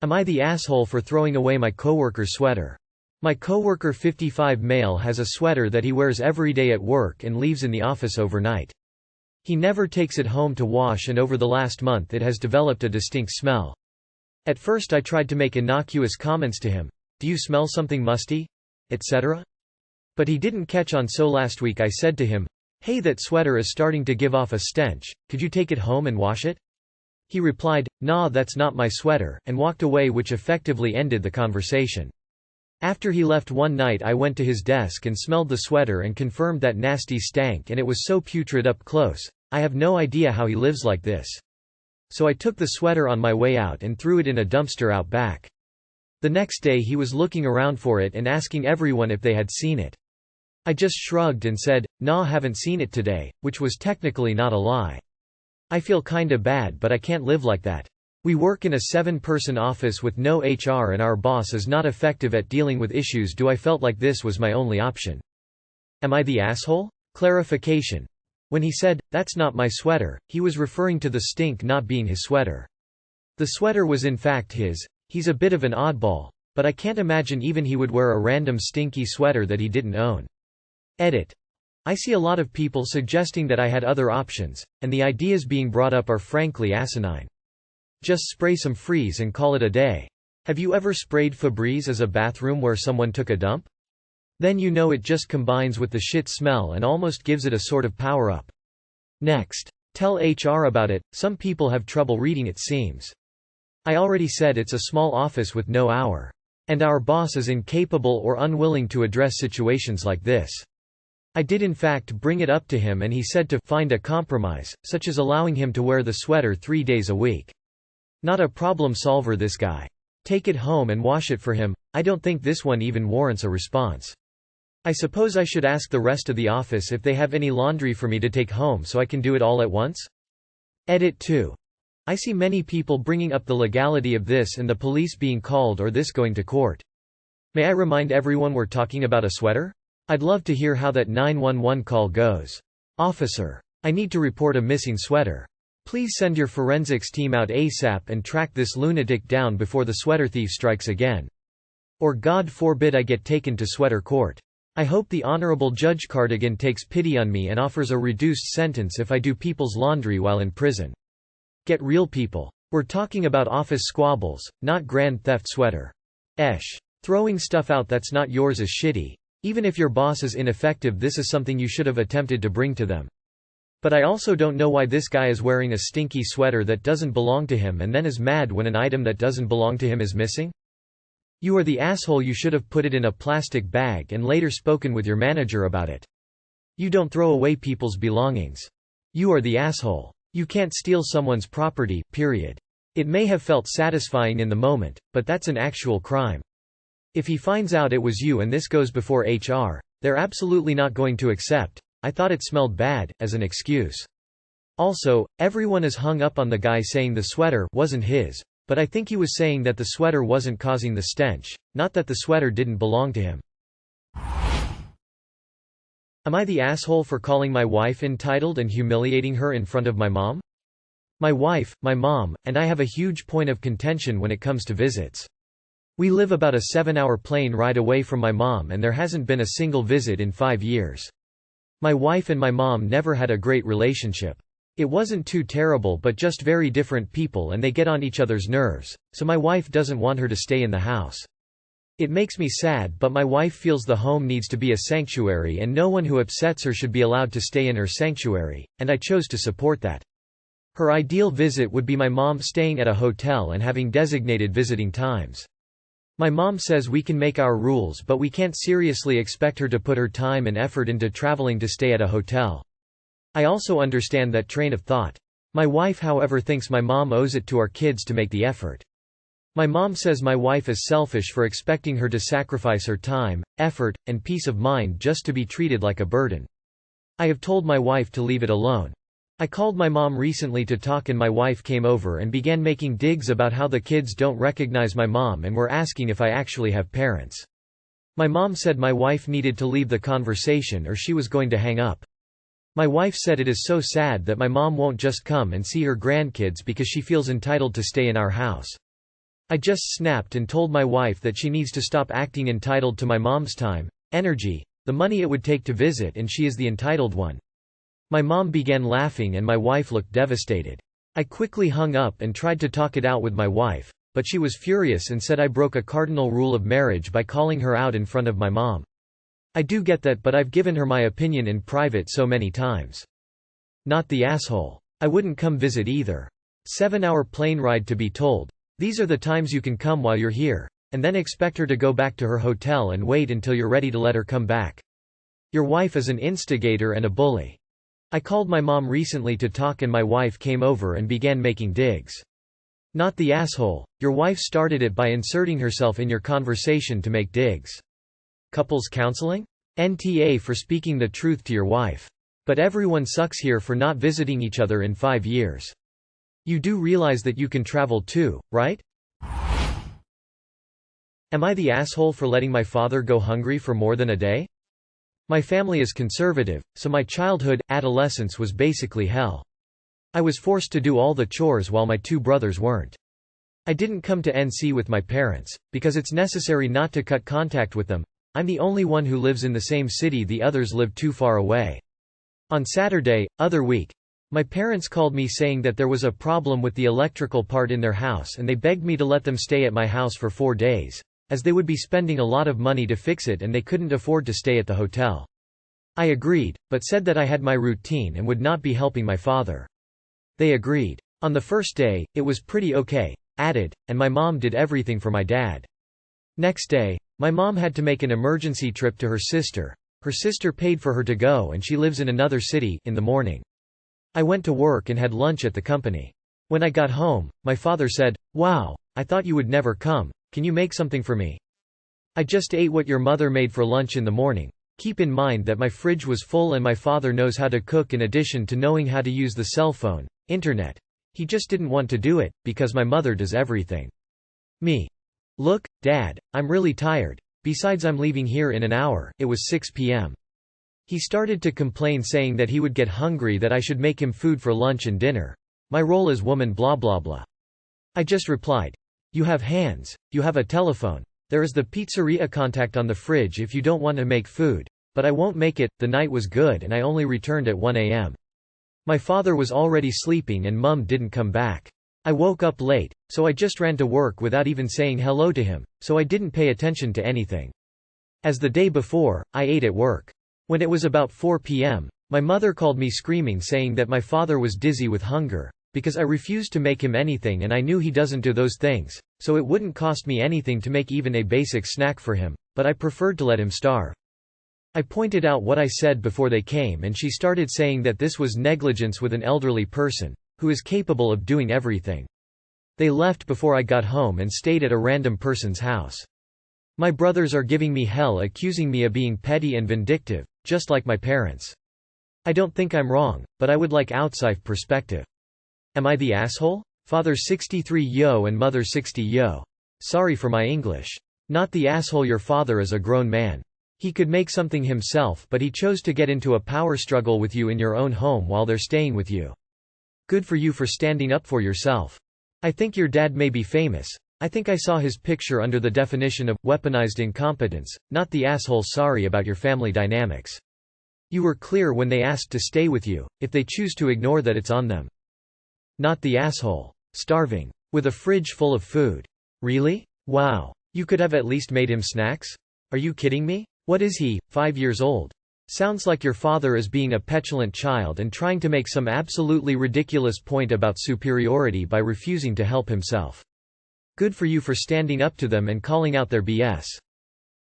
Am I the asshole for throwing away my coworker's sweater? My coworker 55 male has a sweater that he wears every day at work and leaves in the office overnight. He never takes it home to wash, and over the last month it has developed a distinct smell. At first I tried to make innocuous comments to him. Do you smell something musty? Etc. But he didn't catch on, so last week I said to him, "Hey, that sweater is starting to give off a stench, could you take it home and wash it?" He replied, "Nah, that's not my sweater," and walked away, which effectively ended the conversation. After he left one night, I went to his desk and smelled the sweater and confirmed that nasty stank, and it was so putrid up close. I have no idea how he lives like this. So I took the sweater on my way out and threw it in a dumpster out back. The next day he was looking around for it and asking everyone if they had seen it. I just shrugged and said, "Nah, haven't seen it today," which was technically not a lie. I feel kinda bad, but I can't live like that. We work in a 7-person office with no HR and our boss is not effective at dealing with issues. I felt like this was my only option. Am I the asshole? Clarification. When he said, "That's not my sweater," he was referring to the stink not being his sweater. The sweater was in fact his. He's a bit of an oddball, but I can't imagine even he would wear a random stinky sweater that he didn't own. Edit. I see a lot of people suggesting that I had other options, and the ideas being brought up are frankly asinine. Just spray some Freeze and call it a day. Have you ever sprayed Febreze as a bathroom where someone took a dump? Then you know it just combines with the shit smell and almost gives it a sort of power-up. Next. Tell HR about it. Some people have trouble reading, it seems. I already said it's a small office with no hour. And our boss is incapable or unwilling to address situations like this. I did in fact bring it up to him and he said to find a compromise, such as allowing him to wear the sweater 3 days a week. Not a problem solver, this guy. Take it home and wash it for him. I don't think this one even warrants a response. I suppose I should ask the rest of the office if they have any laundry for me to take home so I can do it all at once? Edit 2. I see many people bringing up the legality of this and the police being called or this going to court. May I remind everyone we're talking about a sweater? I'd love to hear how that 911 call goes. Officer. I need to report a missing sweater. Please send your forensics team out ASAP and track this lunatic down before the sweater thief strikes again. Or God forbid I get taken to sweater court. I hope the Honorable Judge Cardigan takes pity on me and offers a reduced sentence if I do people's laundry while in prison. Get real, people. We're talking about office squabbles, not grand theft sweater. Throwing stuff out that's not yours is shitty. Even if your boss is ineffective, this is something you should have attempted to bring to them. But I also don't know why this guy is wearing a stinky sweater that doesn't belong to him and then is mad when an item that doesn't belong to him is missing. You are the asshole. You should have put it in a plastic bag and later spoken with your manager about it. You don't throw away people's belongings. You are the asshole. You can't steal someone's property, period. It may have felt satisfying in the moment, but that's an actual crime. If he finds out it was you and this goes before HR, they're absolutely not going to accept, "I thought it smelled bad," as an excuse. Also, everyone is hung up on the guy saying the sweater wasn't his, but I think he was saying that the sweater wasn't causing the stench, not that the sweater didn't belong to him. Am I the asshole for calling my wife entitled and humiliating her in front of my mom? My wife, my mom, and I have a huge point of contention when it comes to visits. We live about a 7-hour plane ride away from my mom and there hasn't been a single visit in 5 years. My wife and my mom never had a great relationship. It wasn't too terrible, but just very different people and they get on each other's nerves, so my wife doesn't want her to stay in the house. It makes me sad, but my wife feels the home needs to be a sanctuary and no one who upsets her should be allowed to stay in her sanctuary, and I chose to support that. Her ideal visit would be my mom staying at a hotel and having designated visiting times. My mom says we can make our rules, but we can't seriously expect her to put her time and effort into traveling to stay at a hotel. I also understand that train of thought. My wife, however, thinks my mom owes it to our kids to make the effort. My mom says my wife is selfish for expecting her to sacrifice her time, effort, and peace of mind just to be treated like a burden. I have told my wife to leave it alone. I called my mom recently to talk and my wife came over and began making digs about how the kids don't recognize my mom and were asking if I actually have parents. My mom said my wife needed to leave the conversation or she was going to hang up. My wife said it is so sad that my mom won't just come and see her grandkids because she feels entitled to stay in our house. I just snapped and told my wife that she needs to stop acting entitled to my mom's time, energy, the money it would take to visit, and she is the entitled one. My mom began laughing and my wife looked devastated. I quickly hung up and tried to talk it out with my wife, but she was furious and said I broke a cardinal rule of marriage by calling her out in front of my mom. I do get that, but I've given her my opinion in private so many times. Not the asshole. I wouldn't come visit either. 7-hour plane ride to be told, "These are the times you can come while you're here," and then expect her to go back to her hotel and wait until you're ready to let her come back. Your wife is an instigator and a bully. I called my mom recently to talk and my wife came over and began making digs. Not the asshole. Your wife started it by inserting herself in your conversation to make digs. Couples counseling? NTA for speaking the truth to your wife. But everyone sucks here for not visiting each other in 5 years. You do realize that you can travel too, right? Am I the asshole for letting my father go hungry for more than a day? My family is conservative, so my childhood, adolescence was basically hell. I was forced to do all the chores while my 2 brothers weren't. I didn't come to NC with my parents, because it's necessary not to cut contact with them. I'm the only one who lives in the same city, the others live too far away. On Saturday, other week, my parents called me saying that there was a problem with the electrical part in their house and they begged me to let them stay at my house for 4 days, as they would be spending a lot of money to fix it and they couldn't afford to stay at the hotel. I agreed, but said that I had my routine and would not be helping my father. They agreed. On the first day, it was pretty okay, added, and my mom did everything for my dad. Next day, my mom had to make an emergency trip to her sister. Her sister paid for her to go and she lives in another city. In the morning, I went to work and had lunch at the company. When I got home, my father said, "Wow, I thought you would never come. Can you make something for me?" I just ate what your mother made for lunch in the morning. Keep in mind that my fridge was full and my father knows how to cook in addition to knowing how to use the cell phone, internet. He just didn't want to do it, because my mother does everything. Me. Look, Dad, I'm really tired. Besides, I'm leaving here in an hour. It was 6 p.m. He started to complain, saying that he would get hungry, that I should make him food for lunch and dinner. My role as woman blah blah blah. I just replied, "You have hands, you have a telephone. There is the pizzeria contact on the fridge if you don't want to make food. But I won't make it." The night was good and I only returned at 1 a.m. My father was already sleeping and Mum didn't come back. I woke up late, so I just ran to work without even saying hello to him, so I didn't pay attention to anything. As the day before, I ate at work. When it was about 4 p.m., my mother called me screaming, saying that my father was dizzy with hunger, because I refused to make him anything and I knew he doesn't do those things, so it wouldn't cost me anything to make even a basic snack for him, but I preferred to let him starve. I pointed out what I said before they came and she started saying that this was negligence with an elderly person, who is capable of doing everything. They left before I got home and stayed at a random person's house. My brothers are giving me hell, accusing me of being petty and vindictive, just like my parents. I don't think I'm wrong, but I would like outside perspective. Am I the asshole? Father 63 yo and mother 60 yo. Sorry for my English. Not the asshole. Your father is a grown man. He could make something himself, but he chose to get into a power struggle with you in your own home while they're staying with you. Good for you for standing up for yourself. I think your dad may be famous. I think I saw his picture under the definition of weaponized incompetence, not the asshole. Sorry about your family dynamics. You were clear when they asked to stay with you. If they choose to ignore that, it's on them. Not the asshole. Starving. With a fridge full of food. Really? Wow. You could have at least made him snacks? Are you kidding me? What is he, 5 years old? Sounds like your father is being a petulant child and trying to make some absolutely ridiculous point about superiority by refusing to help himself. Good for you for standing up to them and calling out their BS.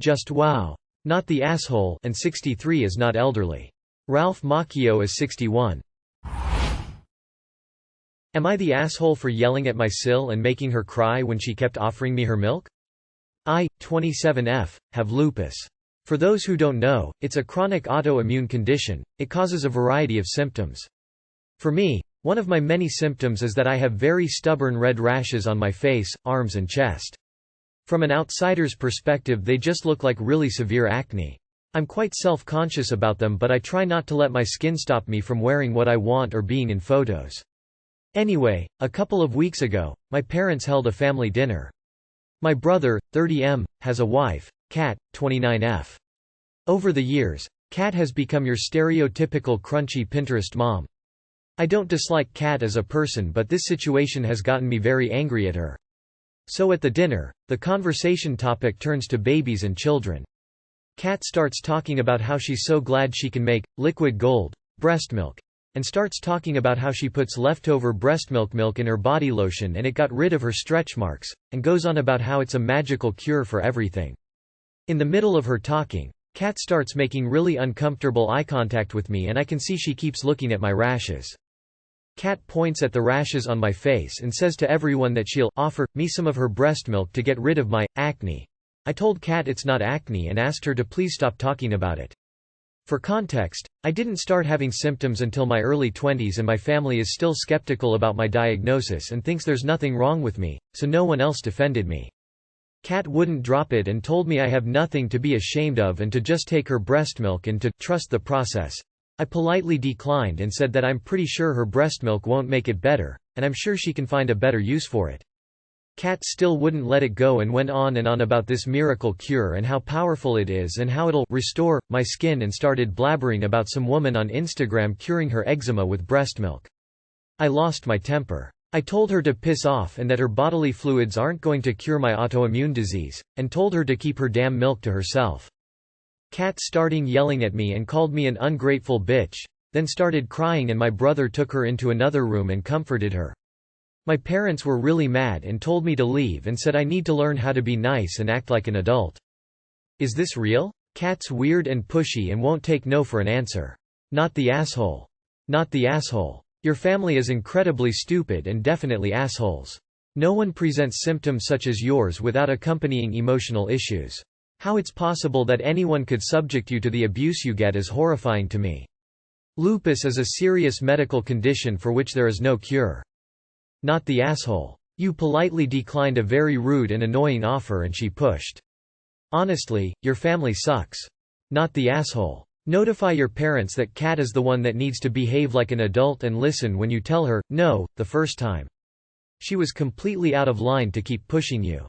Just wow. Not the asshole, and 63 is not elderly. Ralph Macchio is 61. Am I the asshole for yelling at my Sil and making her cry when she kept offering me her milk? I, 27F, have lupus. For those who don't know, it's a chronic autoimmune condition. It causes a variety of symptoms. For me, one of my many symptoms is that I have very stubborn red rashes on my face, arms and chest. From an outsider's perspective, they just look like really severe acne. I'm quite self-conscious about them, but I try not to let my skin stop me from wearing what I want or being in photos. Anyway, a couple of weeks ago, my parents held a family dinner. My brother, 30M, has a wife, Kat, 29F. Over the years, Kat has become your stereotypical crunchy Pinterest mom. I don't dislike Kat as a person, but this situation has gotten me very angry at her. So at the dinner, the conversation topic turns to babies and children. Kat starts talking about how she's so glad she can make liquid gold breast milk, and starts talking about how she puts leftover breast milk in her body lotion and it got rid of her stretch marks, and goes on about how it's a magical cure for everything. In the middle of her talking, Kat starts making really uncomfortable eye contact with me, and I can see she keeps looking at my rashes. Kat points at the rashes on my face and says to everyone that she'll offer me some of her breast milk to get rid of my acne. I told Kat it's not acne and asked her to please stop talking about it. For context, I didn't start having symptoms until my early 20s, and my family is still skeptical about my diagnosis and thinks there's nothing wrong with me, so no one else defended me. Kat wouldn't drop it and told me I have nothing to be ashamed of and to just take her breast milk and to trust the process. I politely declined and said that I'm pretty sure her breast milk won't make it better, and I'm sure she can find a better use for it. Kat still wouldn't let it go and went on about this miracle cure and how powerful it is and how it'll restore my skin, and started blabbering about some woman on Instagram curing her eczema with breast milk. I lost my temper. I told her to piss off and that her bodily fluids aren't going to cure my autoimmune disease, and told her to keep her damn milk to herself. Kat started yelling at me and called me an ungrateful bitch, then started crying, and my brother took her into another room and comforted her. My parents were really mad and told me to leave and said I need to learn how to be nice and act like an adult. Is this real? Kat's weird and pushy and won't take no for an answer. Not the asshole. Not the asshole. Your family is incredibly stupid and definitely assholes. No one presents symptoms such as yours without accompanying emotional issues. How it's possible that anyone could subject you to the abuse you get is horrifying to me. Lupus is a serious medical condition for which there is no cure. Not the asshole. You politely declined a very rude and annoying offer and she pushed. Honestly, your family sucks. Not the asshole. Notify your parents that Kat is the one that needs to behave like an adult and listen when you tell her, no, the first time. She was completely out of line to keep pushing you.